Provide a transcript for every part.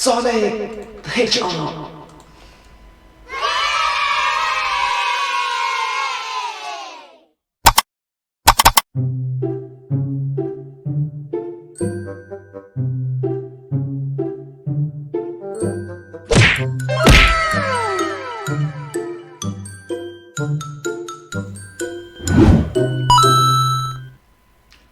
Sonic the Hedgehog!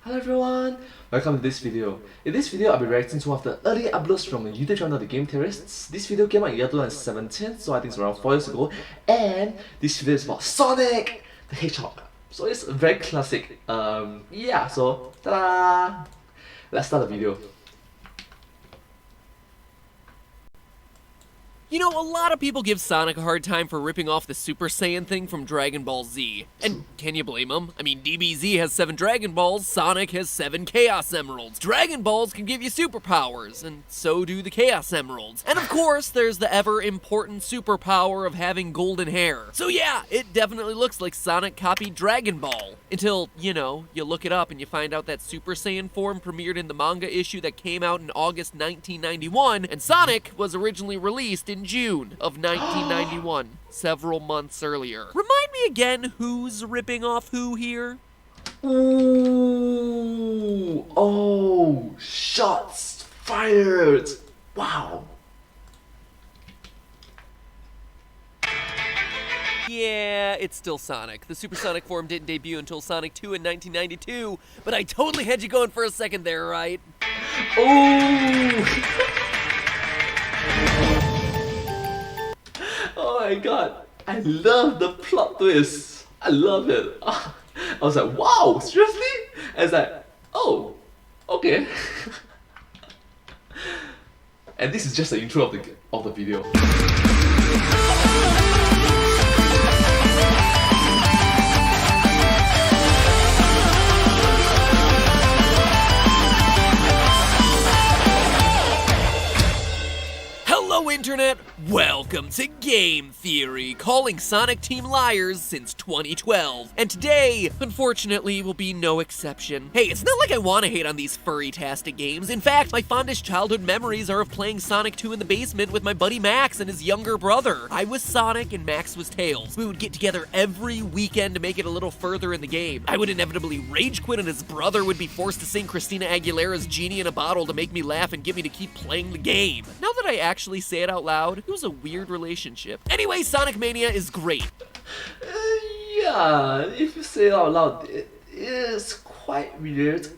Hello everyone, welcome to this video. In this video, I'll be reacting to one of the early uploads from the YouTube channel The Game Theorists. This video came out in year 2017, so I think it's around 4 years ago. And this video is about Sonic the Hedgehog. So it's a very classic. Yeah, so ta-da! Let's start the video. You know, a lot of people give Sonic a hard time for ripping off the Super Saiyan thing from Dragon Ball Z. And can you blame them? I mean, DBZ has 7 Dragon Balls, Sonic has 7 Chaos Emeralds. Dragon Balls can give you superpowers, and so do the Chaos Emeralds. And of course, there's the ever-important superpower of having golden hair. So yeah, it definitely looks like Sonic copied Dragon Ball. Until, you know, you look it up and you find out that Super Saiyan form premiered in the manga issue that came out in August 1991, and Sonic was originally released in June of 1991, several months earlier. Remind me again who's ripping off who here? Ooh, oh, shots fired! Wow. Yeah, it's still Sonic. The Supersonic form didn't debut until Sonic 2 in 1992, but I totally had you going for a second there, right? Oh! Oh my god, I love the plot twist. I love it. I was like, wow, seriously? And it's like, oh, okay. And this is just the intro of the video. Hello Internet, welcome to Game Theory, calling Sonic Team liars since 2012. And today, unfortunately, will be no exception. Hey, it's not like I want to hate on these furry-tastic games. In fact, my fondest childhood memories are of playing Sonic 2 in the basement with my buddy Max and his younger brother. I was Sonic and Max was Tails. We would get together every weekend to make it a little further in the game. I would inevitably rage quit and his brother would be forced to sing Christina Aguilera's Genie in a Bottle to make me laugh and get me to keep playing the game. Now that I actually say it out loud, it was a weird relationship. Anyway, Sonic Mania is great. Yeah, if you say it out loud, it is quite weird.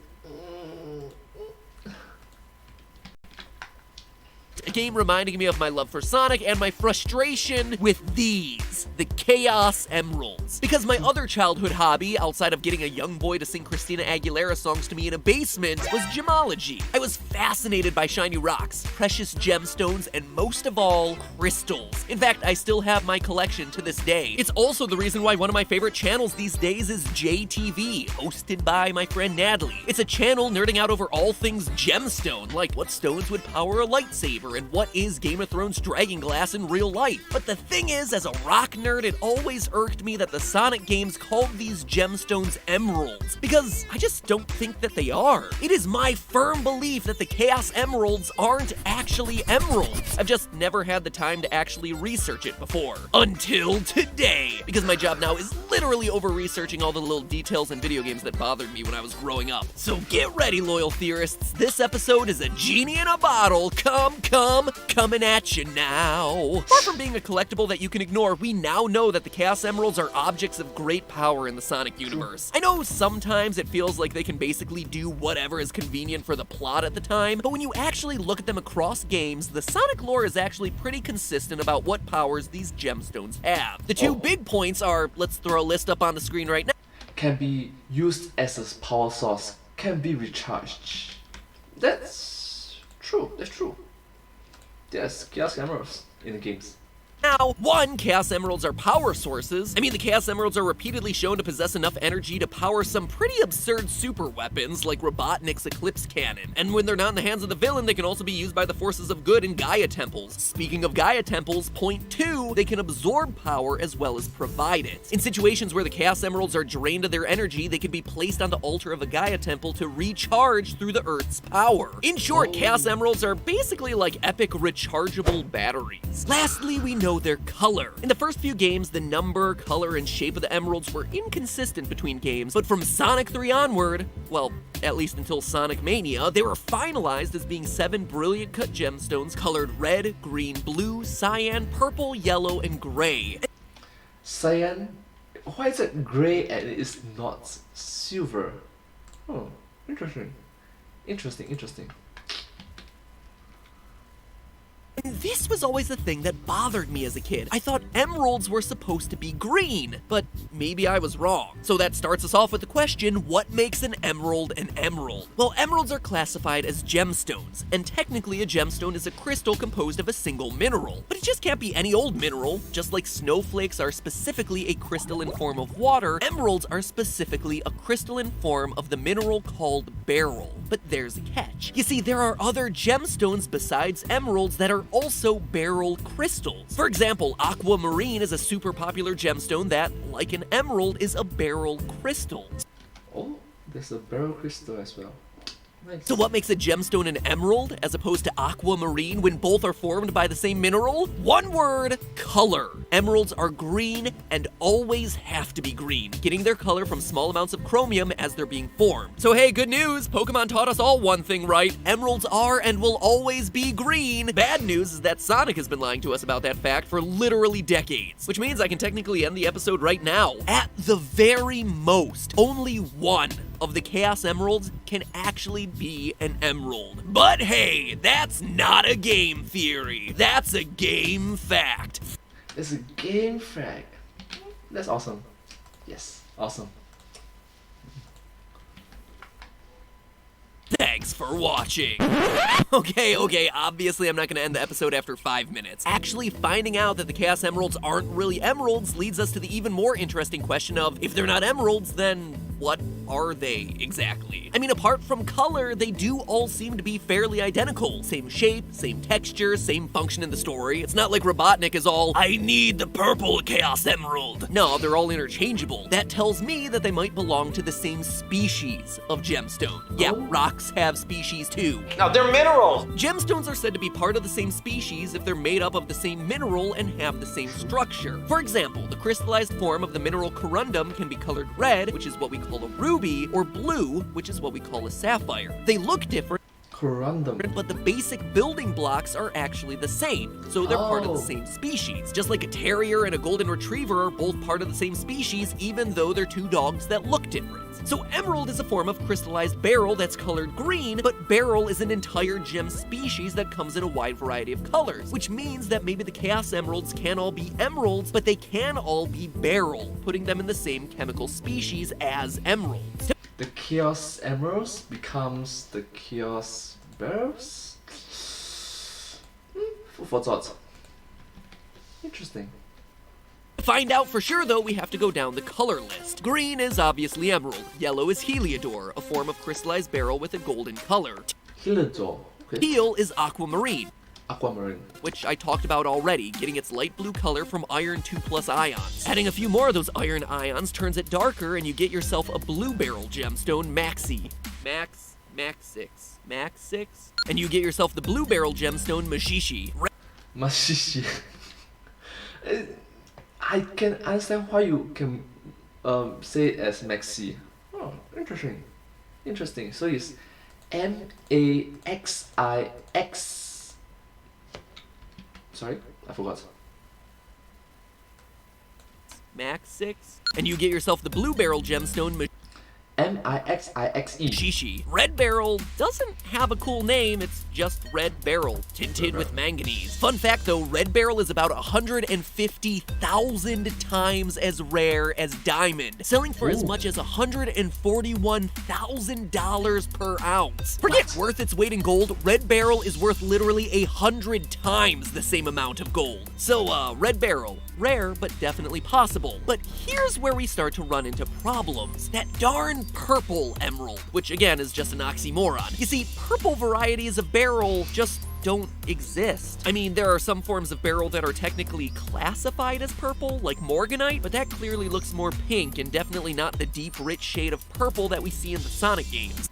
A game reminding me of my love for Sonic and my frustration with these, the Chaos Emeralds. Because my other childhood hobby, outside of getting a young boy to sing Christina Aguilera songs to me in a basement, was gemology. I was fascinated by shiny rocks, precious gemstones, and most of all, crystals. In fact, I still have my collection to this day. It's also the reason why one of my favorite channels these days is JTV, hosted by my friend Natalie. It's a channel nerding out over all things gemstone, like what stones would power a lightsaber, and what is Game of Thrones dragonglass in real life. But the thing is, as a rock nerd, it always irked me that the Sonic games called these gemstones emeralds, because I just don't think that they are. It is my firm belief that the Chaos Emeralds aren't actually emeralds. I've just never had the time to actually research it before. Until today, because my job now is literally over-researching all the little details in video games that bothered me when I was growing up. So get ready, loyal theorists. This episode is a genie in a bottle. Coming at you now. Far from being a collectible that you can ignore, we now know that the Chaos Emeralds are objects of great power in the Sonic universe. I know sometimes it feels like they can basically do whatever is convenient for the plot at the time, but when you actually look at them across games, the Sonic lore is actually pretty consistent about what powers these gemstones have. The two big points are, let's throw a list up on the screen right now. Can be used as a power source, can be recharged. That's true, that's true. There's Chaos Emeralds in the games. Now, one, Chaos Emeralds are power sources. I mean, the Chaos Emeralds are repeatedly shown to possess enough energy to power some pretty absurd super weapons like Robotnik's Eclipse Cannon. And when they're not in the hands of the villain, they can also be used by the forces of good in Gaia Temples. Speaking of Gaia Temples, point 2, they can absorb power as well as provide it. In situations where the Chaos Emeralds are drained of their energy, they can be placed on the altar of a Gaia Temple to recharge through the Earth's power. In short, Chaos Emeralds are basically like epic rechargeable batteries. Lastly, we know their color. In the first few games, the number, color, and shape of the emeralds were inconsistent between games, but from Sonic 3 onward, well, at least until Sonic Mania, they were finalized as being 7 brilliant cut gemstones colored red, green, blue, cyan, purple, yellow, and gray. Cyan? Why is it gray and it is not silver? Oh, interesting. Interesting. And this was always the thing that bothered me as a kid. I thought emeralds were supposed to be green, but maybe I was wrong. So that starts us off with the question, what makes an emerald an emerald? Well, emeralds are classified as gemstones, and technically a gemstone is a crystal composed of a single mineral. But it just can't be any old mineral. Just like snowflakes are specifically a crystalline form of water, emeralds are specifically a crystalline form of the mineral called beryl. But there's a catch. You see, there are other gemstones besides emeralds that are also beryl crystals. For example, aquamarine is a super popular gemstone that, like an emerald, is a beryl crystal. Oh, there's a beryl crystal as well. Nice. So what makes a gemstone an emerald as opposed to aquamarine when both are formed by the same mineral? One word, color. Emeralds are green and always have to be green, getting their color from small amounts of chromium as they're being formed. So hey, good news, Pokemon taught us all one thing right. Emeralds are and will always be green. Bad news is that Sonic has been lying to us about that fact for literally decades, which means I can technically end the episode right now. At the very most, only one of the Chaos Emeralds can actually be an emerald. But hey, that's not a game theory. That's a game fact. It's a game fact. That's awesome. Yes, awesome. Thanks for watching. Okay, obviously I'm not gonna end the episode after 5 minutes. Actually, finding out that the Chaos Emeralds aren't really emeralds leads us to the even more interesting question of, if they're not emeralds, then what are they exactly? I mean, apart from color, they do all seem to be fairly identical. Same shape, same texture, same function in the story. It's not like Robotnik is all, I need the purple Chaos Emerald. No, they're all interchangeable. That tells me that they might belong to the same species of gemstone. Yeah, rocks have species too. Now, they're minerals! Gemstones are said to be part of the same species if they're made up of the same mineral and have the same structure. For example, the crystallized form of the mineral corundum can be colored red, which is what we call a ruby, or blue, which is what we call a sapphire. They look different, Corundum. but the basic building blocks are actually the same, so they're part of the Oh. same species. Just like a terrier and a golden retriever are both part of the same species, even though they're two dogs that look different. So emerald is a form of crystallized beryl that's colored green, but beryl is an entire gem species that comes in a wide variety of colors, which means that maybe the Chaos Emeralds can't all be emeralds, but they can all be beryl, putting them in the same chemical species as emeralds. The Chaos Emeralds becomes the Chaos Beryls? Food for thought. Interesting. To find out for sure, though, we have to go down the color list. Green is obviously emerald. Yellow is heliodor, a form of crystallized beryl with a golden color. Heliodor. Okay. Teal is aquamarine, Aquamarine. which I talked about already, getting its light blue color from iron 2+ ions. Adding a few more of those iron ions turns it darker, and you get yourself a blue beryl gemstone, Maxi. Max 6? And you get yourself the blue beryl gemstone, Mashishi. Mashishi. I can understand why you can say it as Maxi. Oh, interesting. Interesting. So it's Maxix. Sorry, I forgot. Max 6? And you get yourself the blue beryl gemstone, Mixixe. Shishi. Red Barrel doesn't have a cool name, it's just Red Barrel, tinted with manganese. Fun fact though, Red Barrel is about 150,000 times as rare as Diamond, selling for as much as $141,000 per ounce. Forget worth its weight in gold, Red Barrel is worth literally 100 times the same amount of gold. So, Red Barrel, rare but definitely possible. But here's where we start to run into problems. That darn purple emerald, which again is just an oxymoron. You see, purple varieties of beryl just don't exist. I mean, there are some forms of beryl that are technically classified as purple, like morganite, but that clearly looks more pink and definitely not the deep, rich shade of purple that we see in the Sonic games.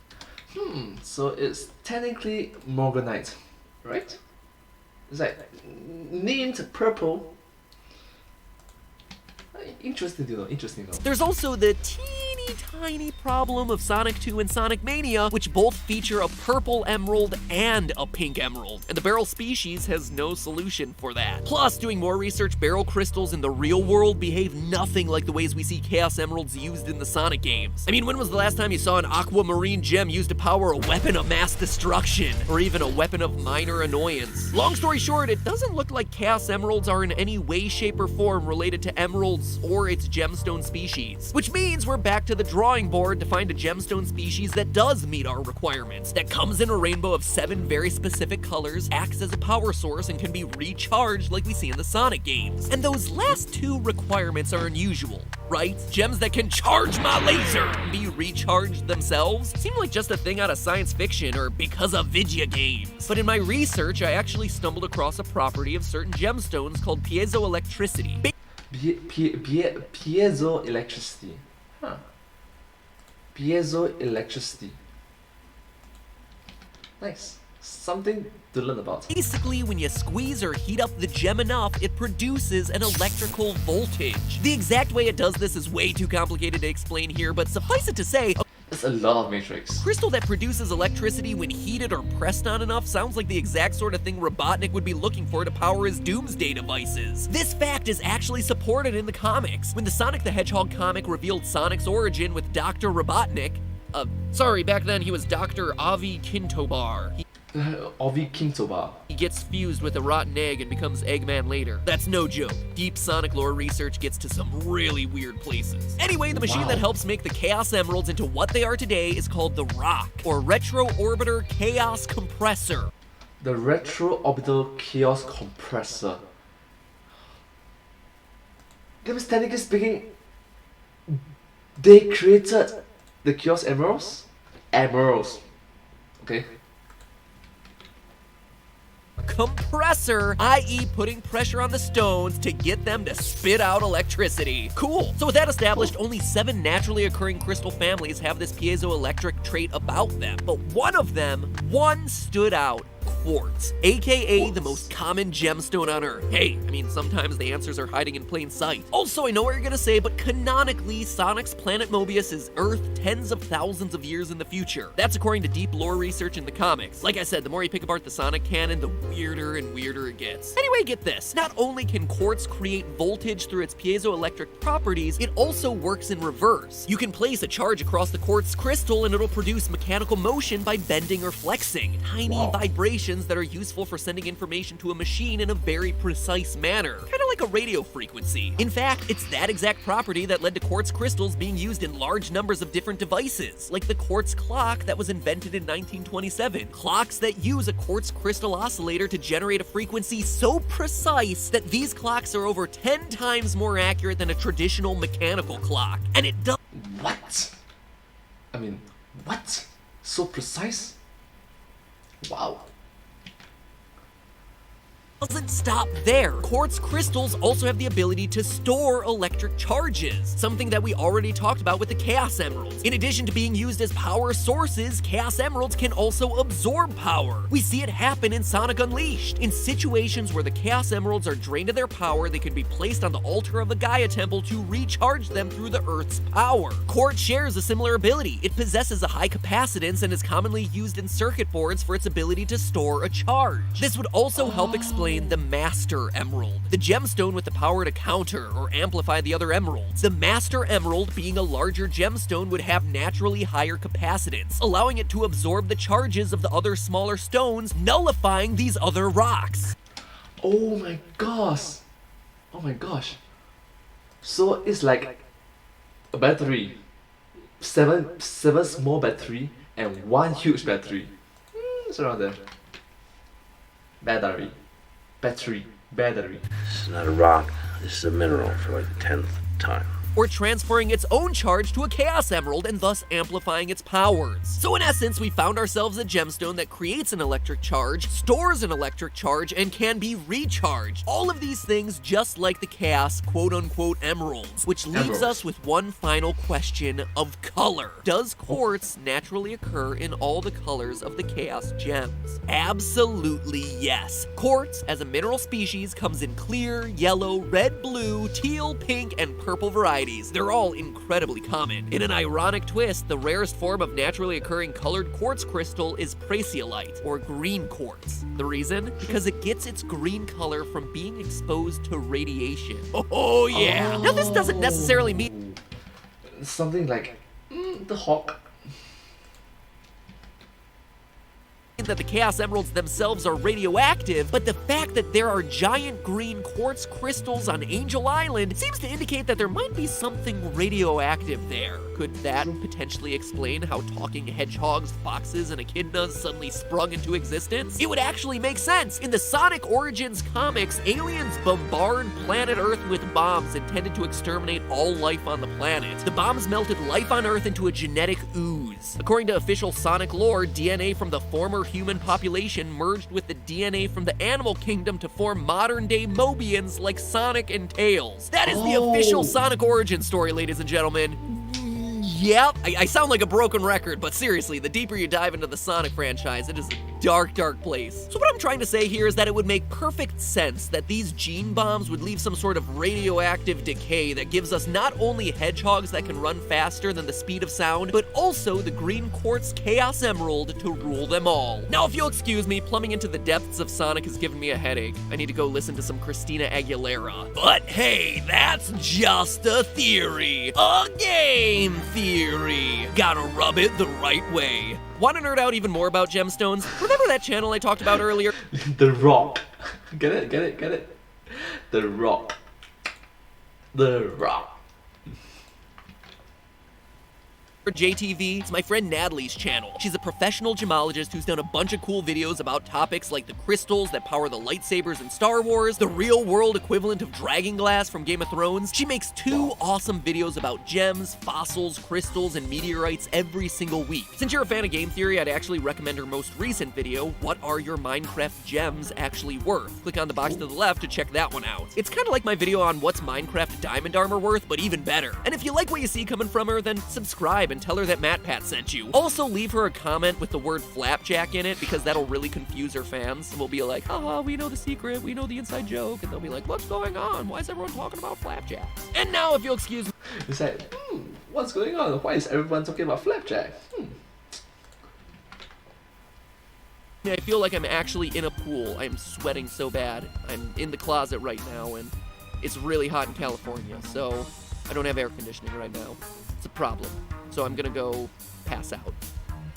So it's technically morganite, right? It's like named purple. Interesting though, interesting though. There's also the teeny tiny problem of Sonic 2 and Sonic Mania, which both feature a purple emerald and a pink emerald, and the beryl species has no solution for that. Plus, doing more research, beryl crystals in the real world behave nothing like the ways we see Chaos Emeralds used in the Sonic games. I mean, when was the last time you saw an aquamarine gem used to power a weapon of mass destruction, or even a weapon of minor annoyance? Long story short, it doesn't look like Chaos Emeralds are in any way, shape, or form related to emeralds or its gemstone species. Which means we're back to the drawing board to find a gemstone species that does meet our requirements, that comes in a rainbow of 7 very specific colors, acts as a power source, and can be recharged like we see in the Sonic games. And those last 2 requirements are unusual, right? Gems that can charge my laser and be recharged themselves seem like just a thing out of science fiction or because of video games. But in my research, I actually stumbled across a property of certain gemstones called piezoelectricity. Piezoelectricity. Huh. Piezoelectricity. Nice. Something to learn about. Basically, when you squeeze or heat up the gem enough, it produces an electrical voltage. The exact way it does this is way too complicated to explain here, but suffice it to say, That's a lot of Matrix. crystal that produces electricity when heated or pressed on enough sounds like the exact sort of thing Robotnik would be looking for to power his Doomsday devices. This fact is actually supported in the comics. When the Sonic the Hedgehog comic revealed Sonic's origin with Dr. Robotnik, back then he was Dr. Avi Kintobar. Ovi Kintobar. He gets fused with a rotten egg and becomes Eggman later. That's no joke. Deep Sonic lore research gets to some really weird places. Anyway, the machine that helps make the Chaos Emeralds into what they are today is called the ROC, or Retro Orbiter Chaos Compressor. The Retro Orbital Chaos Compressor. That means technically speaking, they created the Chaos Emeralds? Emeralds. Okay. Compressor, i.e. putting pressure on the stones to get them to spit out electricity. Cool. So with that established, only 7 naturally occurring crystal families have this piezoelectric trait about them. But one stood out. Quartz, aka the most common gemstone on Earth. Hey, I mean, sometimes the answers are hiding in plain sight. Also, I know what you're gonna say, but canonically, Sonic's planet Mobius is Earth tens of thousands of years in the future. That's according to deep lore research in the comics. Like I said, the more you pick apart the Sonic canon, the weirder and weirder it gets. Anyway, get this. Not only can quartz create voltage through its piezoelectric properties, it also works in reverse. You can place a charge across the quartz crystal and it'll produce mechanical motion by bending or flexing. Tiny vibrations that are useful for sending information to a machine in a very precise manner, kind of like a radio frequency. In fact, it's that exact property that led to quartz crystals being used in large numbers of different devices, like the quartz clock that was invented in 1927. Clocks that use a quartz crystal oscillator to generate a frequency so precise that these clocks are over 10 times more accurate than a traditional mechanical clock. And it does. What? I mean, what? So precise? Wow. Doesn't stop there. Quartz crystals also have the ability to store electric charges, something that we already talked about with the Chaos Emeralds. In addition to being used as power sources, Chaos Emeralds can also absorb power. We see it happen in Sonic Unleashed. In situations where the Chaos Emeralds are drained of their power, they can be placed on the altar of the Gaia Temple to recharge them through the Earth's power. Quartz shares a similar ability. It possesses a high capacitance and is commonly used in circuit boards for its ability to store a charge. This would also help explain explain the Master Emerald, the gemstone with the power to counter or amplify the other emeralds. The Master Emerald, being a larger gemstone, would have naturally higher capacitance, allowing it to absorb the charges of the other smaller stones, nullifying these other rocks. Oh my gosh. Oh my gosh. So it's like a battery. Seven small battery and one huge battery. It's around there. Battery. Battery. This is not a rock, this is a mineral for like the 10th time. Or transferring its own charge to a Chaos Emerald and thus amplifying its powers. So in essence, we found ourselves a gemstone that creates an electric charge, stores an electric charge, and can be recharged. All of these things just like the Chaos quote-unquote emeralds, which leaves us with one final question of color. Does quartz naturally occur in all the colors of the Chaos gems? Absolutely yes. Quartz, as a mineral species, comes in clear, yellow, red, blue, teal, pink, and purple varieties. They're all incredibly common. In an ironic twist, the rarest form of naturally occurring colored quartz crystal is praesiolite, or green quartz. The reason? Because it gets its green color from being exposed to radiation. Oh yeah! Now this doesn't necessarily mean something like the hawk. that the Chaos Emeralds themselves are radioactive, but the fact that there are giant green quartz crystals on Angel Island seems to indicate that there might be something radioactive there. Could that potentially explain how talking hedgehogs, foxes, and echidnas suddenly sprung into existence? It would actually make sense. In the Sonic Origins comics, aliens bombard planet Earth with bombs intended to exterminate all life on the planet. The bombs melted life on Earth into a genetic ooze. According to official Sonic lore, DNA from the former human population merged with the DNA from the animal kingdom to form modern-day Mobians like Sonic and Tails. That is the official Sonic origin story, ladies and gentlemen. Yep, I sound like a broken record, but seriously, the deeper you dive into the Sonic franchise, it is a dark, dark place. So what I'm trying to say here is that it would make perfect sense that these gene bombs would leave some sort of radioactive decay that gives us not only hedgehogs that can run faster than the speed of sound, but also the green quartz Chaos Emerald to rule them all. Now, if you'll excuse me, plumbing into the depths of Sonic has given me a headache. I need to go listen to some Christina Aguilera. But hey, that's just a theory. A game theory. Gotta rub it the right way. Want to nerd out even more about gemstones? Remember that channel I talked about earlier? The Rock. Get it? Get it? Get it? The Rock. The Rock. JTV, it's my friend Natalie's channel. She's a professional gemologist who's done a bunch of cool videos about topics like the crystals that power the lightsabers in Star Wars, the real-world equivalent of dragonglass from Game of Thrones. She makes 2 awesome videos about gems, fossils, crystals, and meteorites every single week. Since you're a fan of game theory, I'd actually recommend her most recent video, What Are Your Minecraft Gems Actually Worth? Click on the box to the left to check that one out. It's kind of like my video on what's Minecraft diamond armor worth, but even better. And if you like what you see coming from her, then subscribe and tell her that MatPat sent you. Also, leave her a comment with the word flapjack in it, because that'll really confuse her fans. And we'll be like, haha, we know the secret, we know the inside joke. And they'll be like, what's going on? Why is everyone talking about flapjack? And now, if you'll excuse me. It's like, what's going on? Why is everyone talking about flapjack? I feel like I'm actually in a pool. I'm sweating so bad. I'm in the closet right now, and it's really hot in California, so I don't have air conditioning right now. It's a problem. So I'm gonna go pass out.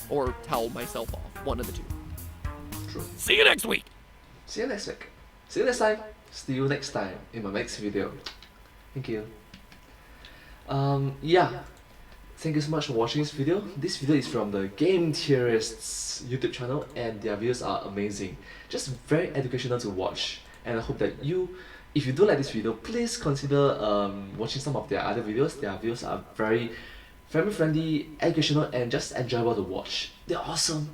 Or towel myself off. One of the two. True. See you next week! See you next week. See you next time. See you next time in my next video. Thank you. Yeah. Thank you so much for watching this video. This video is from the Game Theorists YouTube channel, and their videos are amazing. Just very educational to watch. And I hope that you, if you do like this video, please consider watching some of their other videos. Their videos are very family friendly, educational, and just enjoyable to watch. They're awesome.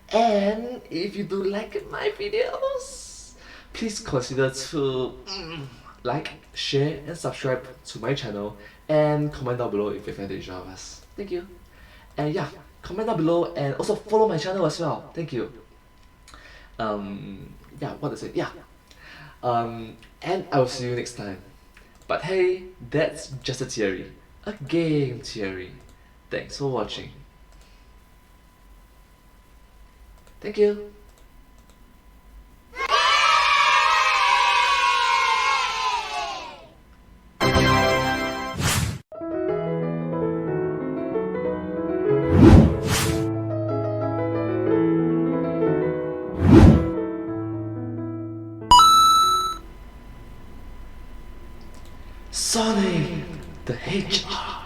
And if you do like my videos, please consider to like, share, and subscribe to my channel, and comment down below if you're a fan of each of us. Thank you. And yeah, comment down below and also follow my channel as well. Thank you. Yeah, what to say? Yeah. And I will see you next time. But hey, that's just a theory. A game theory. Thanks for watching. Thank you. Sonic the Hedgehog.